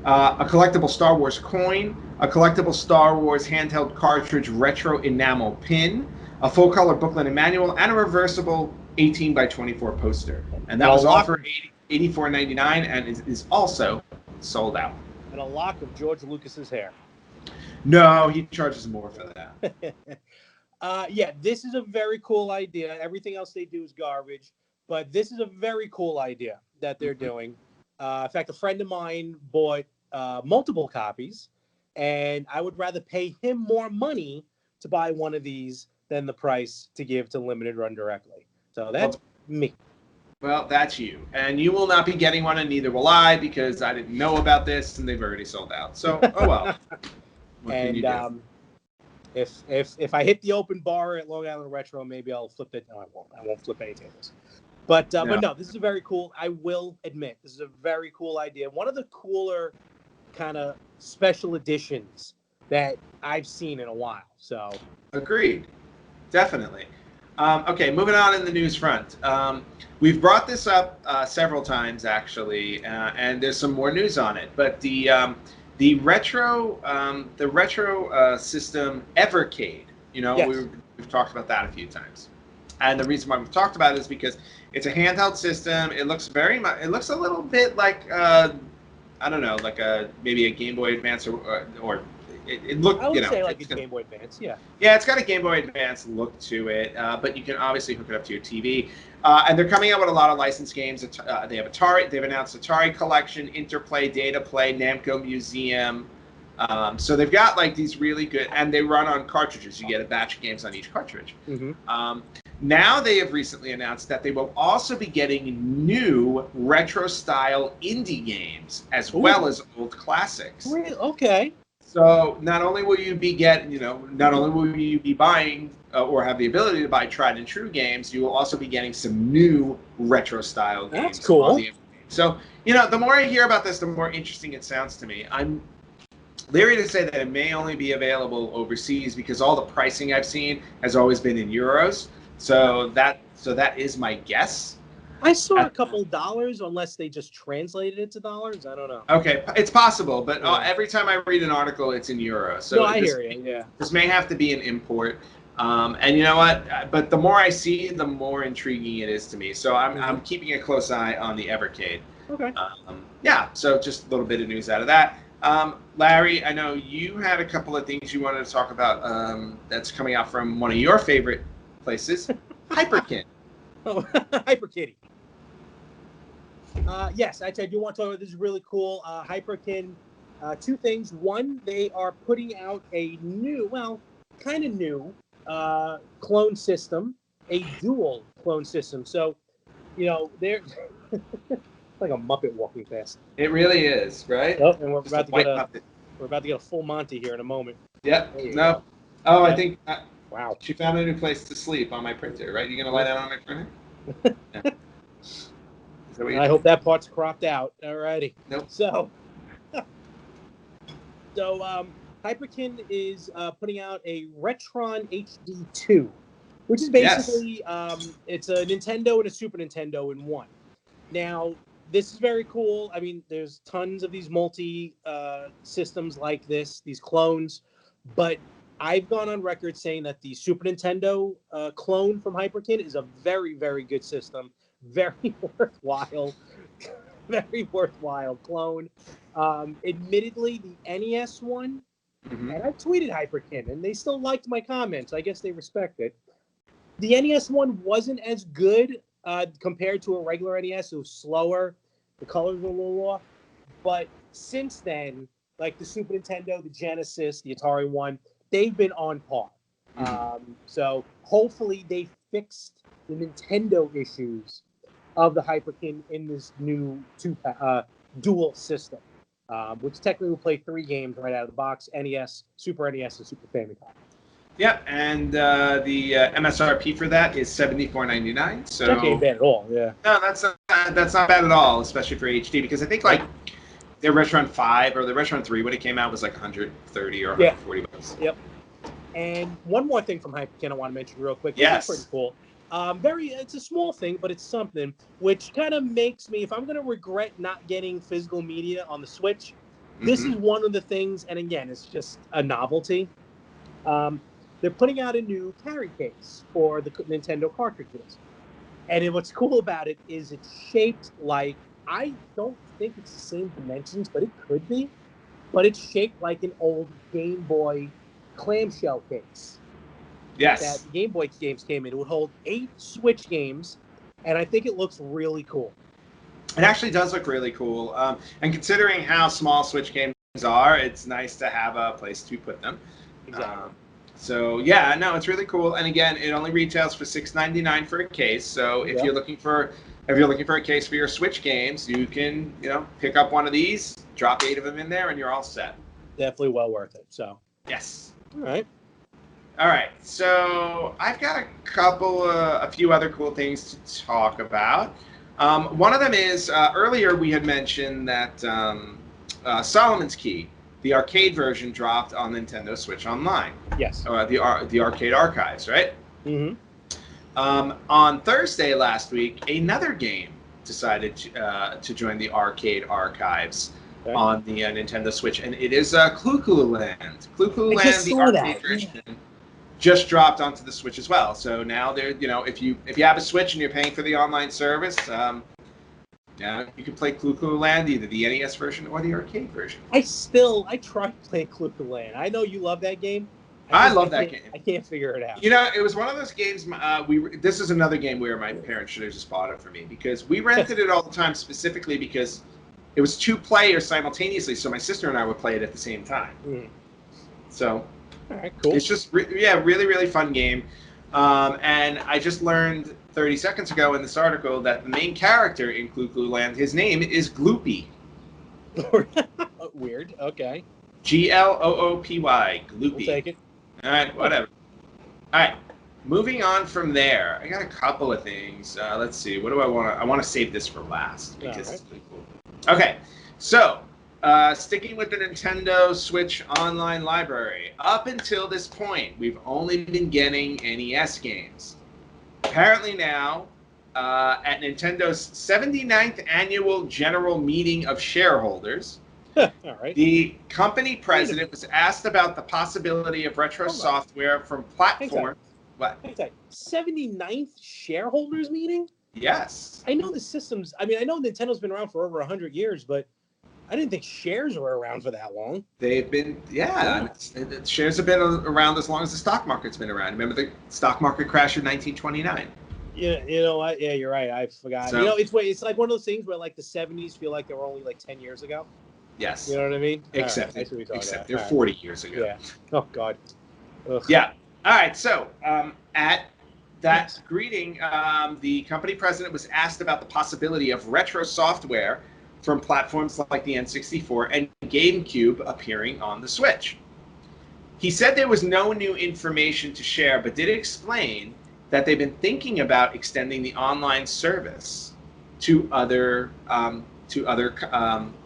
A collectible Star Wars coin, a collectible Star Wars handheld cartridge retro enamel pin, a full-color booklet and manual, and a reversible 18 by 24 poster. And that was all for $84.99 and is also sold out. And a lock of George Lucas's hair. No, he charges more for that. Yeah, this is a very cool idea. Everything else they do is garbage, but this is a very cool idea that they're doing. In fact, a friend of mine bought multiple copies, and I would rather pay him more money to buy one of these than the price to give to Limited Run directly. So that's me. Well, that's you. And you will not be getting one, and neither will I, because I didn't know about this, and they've already sold out. So, oh well. What can you do? If I hit the open bar at Long Island Retro, maybe I'll flip it. No, I won't. I won't flip any tables. But no, this is very cool. I will admit, this is a very cool idea. One of the cooler kind of special editions that I've seen in a while. So agreed, definitely. Okay, moving on in the news front. We've brought this up several times actually, and there's some more news on it. But the retro system Evercade. Yes. We've talked about that a few times. And the reason why we've talked about it is because it's a handheld system. It looks it looks a little bit like I don't know, like maybe a Game Boy Advance or it looked. I would say like a Game Boy Advance, yeah. Yeah, it's got a Game Boy Advance look to it, but you can obviously hook it up to your TV. And they're coming out with a lot of licensed games. They have Atari. They've announced Atari Collection, Interplay, Data Play, Namco Museum. So they've got like these really good, and they run on cartridges. You get a batch of games on each cartridge. Mm-hmm. Now they have recently announced that they will also be getting new retro-style indie games as well as old classics. Really? Okay. So not only will you be buying or have the ability to buy tried and true games, you will also be getting some new retro-style games. That's cool. So the more I hear about this, the more interesting it sounds to me. I'm leery to say that it may only be available overseas because all the pricing I've seen has always been in euros. So that is my guess. I saw a couple dollars, unless they just translated it to dollars. I don't know. Okay, it's possible, but every time I read an article, it's in euros. So no, I hear you. Yeah, this may have to be an import. And you know what? But the more I see, the more intriguing it is to me. So I'm keeping a close eye on the Evercade. Okay. Yeah. So just a little bit of news out of that. Larry, I know you had a couple of things you wanted to talk about. That's coming out from one of your favorite places, Hyperkin. Oh, Hyperkitty. Yes, I do want to talk about this. Is really cool. Hyperkin. Two things. One, they are putting out a new, kind of new, clone system, a dual clone system. So, they're like a Muppet walking past. It really is, right? Oh, and we're about to get a full Monty here in a moment. Yep. No. Oh, I think. Wow. She found a new place to sleep on my printer, right? You gonna lie down on my printer? Yeah. I hope that part's cropped out. Alrighty. Nope. So Hyperkin is putting out a Retron HD2, which is basically it's a Nintendo and a Super Nintendo in one. Now, this is very cool. I mean, there's tons of these multi systems like this, these clones, but I've gone on record saying that the Super Nintendo clone from Hyperkin is a very, very good system. Very worthwhile clone. Admittedly, the NES one, and I tweeted Hyperkin, and they still liked my comments. I guess they respect it. The NES one wasn't as good compared to a regular NES. It was slower. The colors were a little off. But since then, like the Super Nintendo, the Genesis, the Atari one, they've been on par. So hopefully they fixed the Nintendo issues of the Hyperkin in this new dual system, which technically will play 3 games right out of the box: NES, Super NES, and Super Famicom. Yep, and the MSRP for that is $74.99. So that ain't bad at all. Yeah. No, that's not bad at all, especially for HD, because I think like their Retron 5 or the Retron 3 when it came out was like 130 or 140 bucks. Yep. And one more thing from Hyperkin I want to mention real quick. Yes. It's pretty cool. It's a small thing, but it's something which kind of makes me, if I'm going to regret not getting physical media on the Switch, this is one of the things, and again, it's just a novelty. They're putting out a new carry case for the Nintendo cartridges. And what's cool about it is it's shaped like, I don't think it's the same dimensions, but it could be. But it's shaped like an old Game Boy clamshell case. Yes. That Game Boy games came in. It would hold 8 Switch games, and I think it looks really cool. It actually does look really cool. And considering how small Switch games are, it's nice to have a place to put them. Exactly. So yeah, no, it's really cool. And again, it only retails for $6.99 for a case. So if you're looking for a case for your Switch games, you can pick up one of these, drop 8 of them in there, and you're all set. Definitely well worth it. So yes. All right. So I've got a few other cool things to talk about. One of them is earlier we had mentioned that Solomon's Key, the arcade version, dropped on Nintendo Switch Online. Yes. The arcade archives, right? Mm-hmm. On Thursday last week, another game decided to join the arcade archives on the Nintendo Switch, and it is Clu Clu Land. Clu Clu Land, the arcade version, just dropped onto the Switch as well. So now they're, if you have a Switch and you're paying for the online service, you can play Clu Clu Land, either the NES version or the arcade version. I try to play Clu Clu Land. I know you love that game. I love that game. I can't figure it out. It was one of those games. This is another game where my parents should have just bought it for me, because we rented it all the time, specifically because it was 2 players simultaneously. So my sister and I would play it at the same time. So, all right, cool. It's just really, really fun game. And I just learned 30 seconds ago in this article that the main character in Clu Clu Land, his name is Gloopy. Weird. Okay. Gloopy. Gloopy. We'll take it. All right, whatever. All right, moving on from there. I got a couple of things. Let's see. What do I want to? I want to save this for last because it's pretty cool. Okay, so sticking with the Nintendo Switch Online library. Up until this point, we've only been getting NES games. Apparently now, at Nintendo's 79th Annual General Meeting of Shareholders, all right, the company president was asked about the possibility of retro software from platforms. What? 79th shareholders meeting? Yes. I know the systems. I mean, I know Nintendo's been around for over 100 years, but I didn't think shares were around for that long. They've been, shares have been around as long as the stock market's been around. Remember the stock market crash in 1929? Yeah, you know what? Yeah, you're right. I forgot. So, it's like one of those things where like the 70s feel like they were only like 10 years ago. Yes. You know what I mean? Except they're 40 years ago. Yeah. Oh, God. Ugh. Yeah. All right. So at that greeting, the company president was asked about the possibility of retro software from platforms like the N64 and GameCube appearing on the Switch. He said there was no new information to share, but did explain that they've been thinking about extending the online service to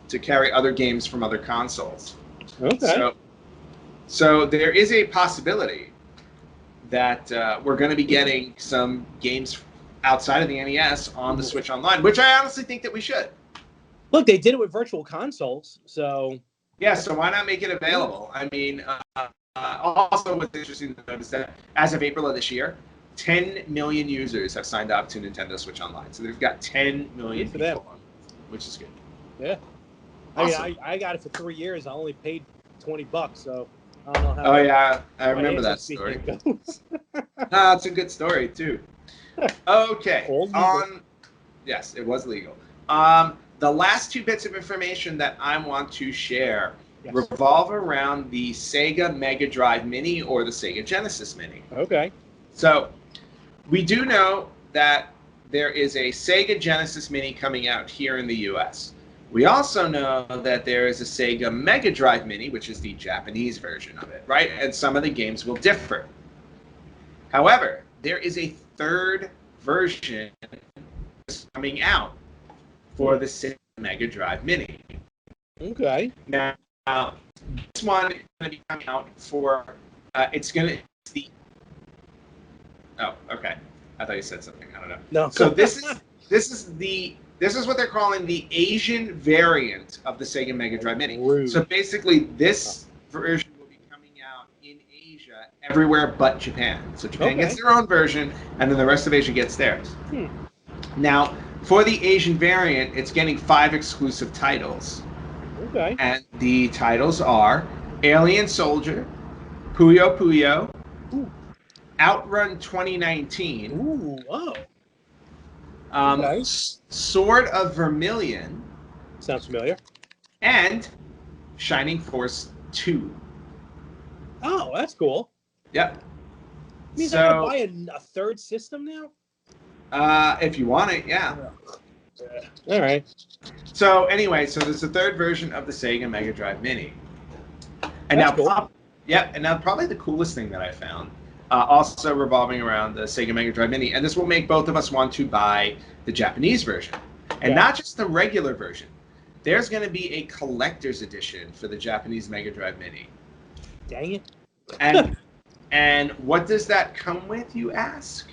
to carry other games from other consoles. Okay. So there is a possibility that we're going to be getting some games outside of the NES on the Switch Online, which I honestly think that we should. Look, they did it with virtual consoles, so... Yeah, so why not make it available? I mean, also what's interesting to notice that as of April of this year, 10 million users have signed up to Nintendo Switch Online. So they've got 10 million people on, which is good. Yeah. Awesome. I mean, I got it for 3 years. I only paid $20, so I don't know how... Oh, yeah. I remember that story. No, it's a good story, too. Okay. All legal. Yes, it was legal. The last two bits of information that I want to share revolve around the Sega Mega Drive Mini or the Sega Genesis Mini. Okay. So we do know that there is a Sega Genesis Mini coming out here in the US. We also know that there is a Sega Mega Drive Mini, which is the Japanese version of it, right? And some of the games will differ. However, there is a third version coming out for the Sega Mega Drive Mini. Okay. Now, this one is going to be coming out for, it's oh, okay. I thought you said something. I don't know. No. So this is what they're calling the Asian variant of the Sega Mega Drive Mini. Rude. So basically, this version will be coming out in Asia everywhere but Japan. So Japan gets their own version, and then the rest of Asia gets theirs. Now, for the Asian variant, it's getting 5 exclusive titles. Okay. And the titles are Alien Soldier, Puyo Puyo, Outrun 2019. Ooh, oh. Sword of Vermilion. Sounds familiar. And Shining Force 2. Oh, that's cool. Yep. Means I gotta buy a third system now? If you want it, yeah. All right. So anyway, so there's a third version of the Sega Mega Drive Mini. And that's now, cool. and now probably the coolest thing that I found, also revolving around the Sega Mega Drive Mini, and this will make both of us want to buy the Japanese version, and not just the regular version. There's going to be a collector's edition for the Japanese Mega Drive Mini. Dang it. And what does that come with, you ask?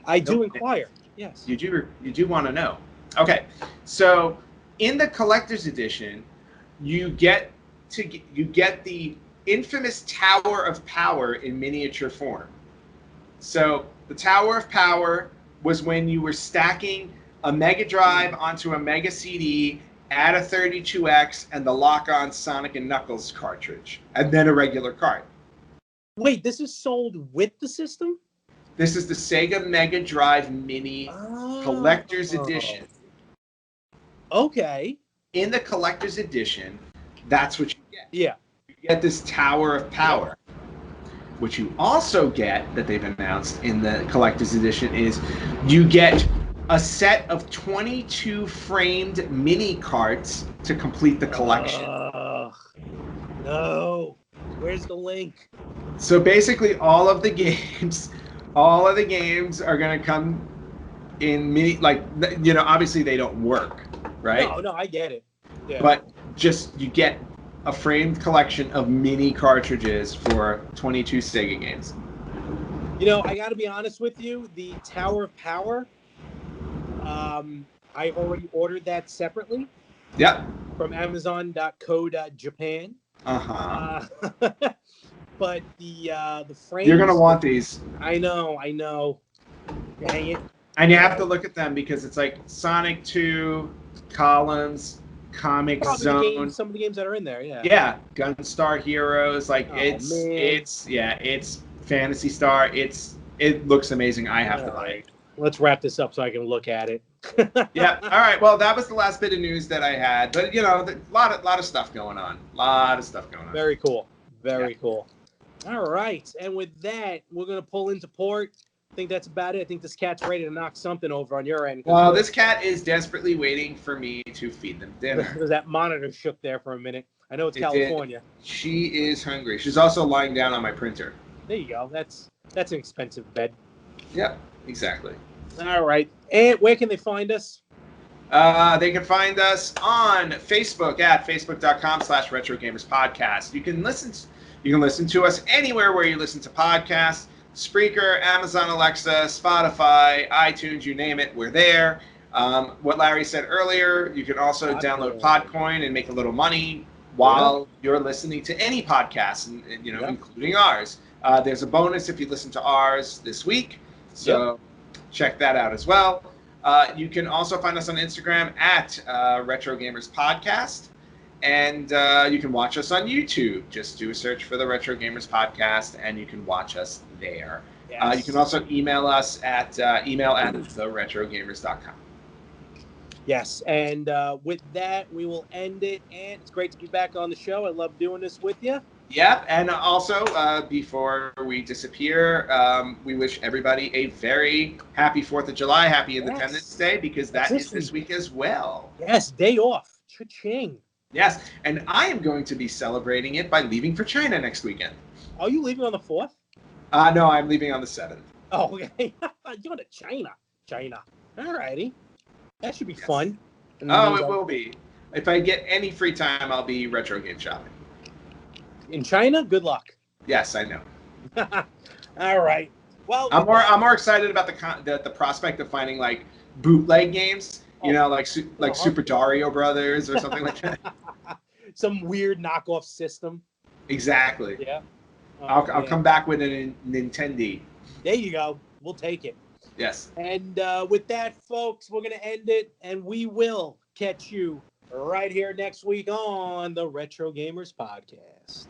I do inquire. Yes. You do want to know. Okay. So in the collector's edition, you get the infamous Tower of Power in miniature form. So the Tower of Power was when you were stacking a Mega Drive onto a Mega CD, add a 32X, and the lock-on Sonic and Knuckles cartridge, and then a regular cart. Wait, this is sold with the system? This is the Sega Mega Drive Mini Collector's Edition. Okay. In the Collector's Edition, that's what you get. Yeah. You get this Tower of Power. What you also get, that they've announced in the Collector's Edition, is you get a set of 22 framed mini carts to complete the collection. No. Where's the link? So basically all of the games are going to come in mini, like, you know, obviously they don't work, right? No, I get it. Yeah. But just, you get a framed collection of mini cartridges for 22 Sega games. You know, I got to be honest with you, the Tower of Power, I already ordered that separately. Yep. From Amazon.co.Japan. But the frames... You're going to want these. I know. Dang it. And you have to look at them because it's like Sonic 2, Columns, Comic Zone. Some of the games that are in there, yeah. Yeah, Gunstar Heroes. Like, it's Phantasy Star. It looks amazing. I have to buy it. Let's wrap this up so I can look at it. Yeah. All right. Well, that was the last bit of news that I had. But, you know, a lot of stuff going on. Very cool. Very cool. All right. And with that, we're going to pull into port. I think that's about it. I think this cat's ready to knock something over on your end. Well, this cat is desperately waiting for me to feed them dinner. Because that monitor shook there for a minute. I know it's California. She is hungry. She's also lying down on my printer. There you go. That's an expensive bed. Yep, exactly. All right. And where can they find us? They can find us on Facebook at facebook.com/RetroGamersPodcast. You can listen to us anywhere where you listen to podcasts. Spreaker, Amazon Alexa, Spotify, iTunes, you name it, we're there. What Larry said earlier, you can also download Podcoin and make a little money while you're listening to any podcast, and including ours. There's a bonus if you listen to ours this week, so check that out as well. You can also find us on Instagram at Retro Gamers Podcast, and you can watch us on YouTube. Just do a search for the Retro Gamers Podcast, and you can watch us there. Yes. You can also email us at email@theretrogamers.com. Yes, and with that, we will end it. And it's great to be back on the show. I love doing this with you. Yep, and also before we disappear, we wish everybody a very happy 4th of July, happy Independence Day, because that is this week as well. Yes, day off. Cha-ching. Yes, and I am going to be celebrating it by leaving for China next weekend. Are you leaving on the 4th? No, I'm leaving on the 7th. Oh, okay. You're going to China. All righty. That should be fun. Oh, it will be. If I get any free time, I'll be retro game shopping. In China? Good luck. Yes, I know. All right. Well, I'm more excited about the prospect of finding like bootleg games. You know, like Super Dario Brothers or something like that. Some weird knockoff system. Exactly. Yeah. I'll come back with a Nintendo. There you go. We'll take it. Yes. And with that, folks, we're going to end it, and we will catch you right here next week on the Retro Gamers Podcast.